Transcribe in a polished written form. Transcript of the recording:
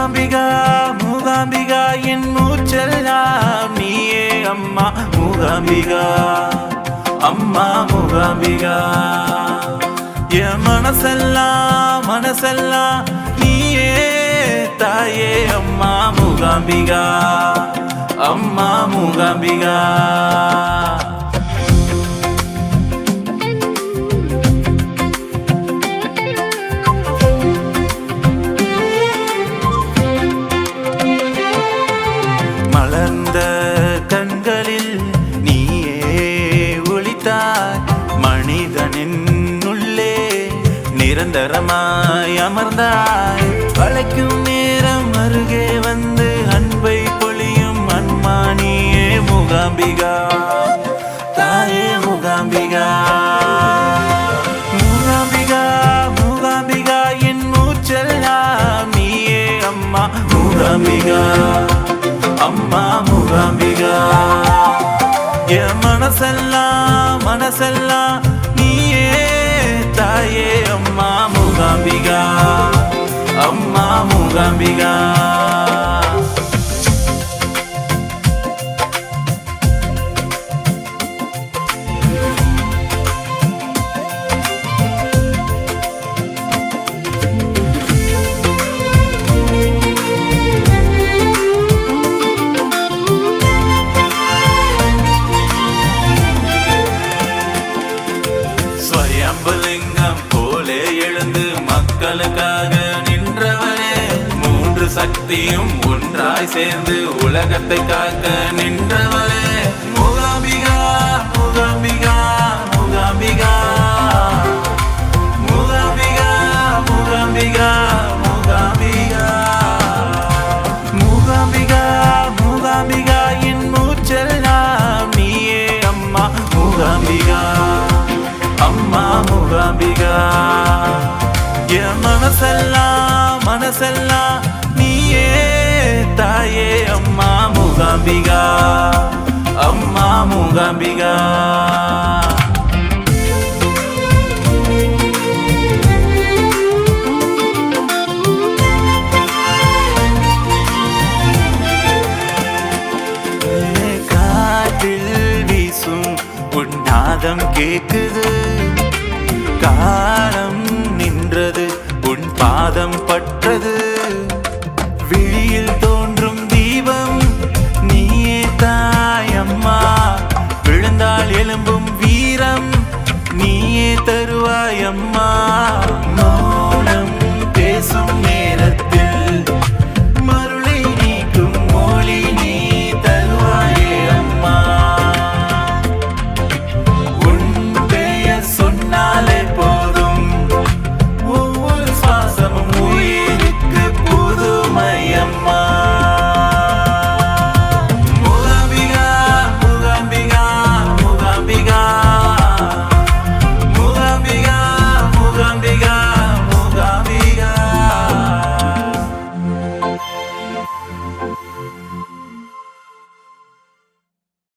மூகாம்பிகா மூகாம்பிகா என் மூச்செல்லாம் நீயே அம்மா மூகாம்பிகா அம்மா மூகாம்பிகா என் மனசெல்லாம் மனசெல்லாம் நீயே தாயே அம்மா மூகாம்பிகா அம்மா மூகாம்பிகா மலர்ந்த கண்களில் நீயே ஒளித்தாய் மனிதனின் உள்ளே நிரந்தரமாய் அமர்ந்தாய் அழைக்கும் நேரம் அருகே வந்து அன்பை பொழியும் அன்மானியே மூகாம்பிகா தாயே மூகாம்பிகா மூகாம்பிகா மூகாம்பிகா என் மூச்செல்லாம் நீயே அம்மா மூகாம்பிகா அம்மா மூகாம்பிகா என் மனசெல்லாம் மனசெல்லாம் நீயே தாயே அம்மா மூகாம்பிகா அம்மா மூகாம்பிகா அம்பலிங்கம் போலே எழுந்து மக்களுக்காக நின்றவரே மூன்று சக்தியும் ஒன்றாய் சேர்ந்து உலகத்தை காக்க நின்றவரே மூகாம்பிகா மூகாம்பிகா மூகாம்பிகா மூகாம்பிகா மூகாம்பிகா மூகாம்பிகா மூகாம்பிகா மூகாம்பிகா என் மூச்செல்லாம் நீயே அம்மா மூகாம்பிகா அம்மா மூகாம்பிகா என் மனசெல்லாம் மனசெல்லாம் நீயே தாயே அம்மா மூகாம்பிகா அம்மா மூகாம்பிகா காற்றில் வீசும் உன்னாதம் கேக்குது காலம் நின்றது உன் பாதம் பற்றது விழியில் தோன்றும் தீபம் நீயே தாயம்மா விழுந்தால் எழும்பும் வீரம் நீயே தருவாயம்மா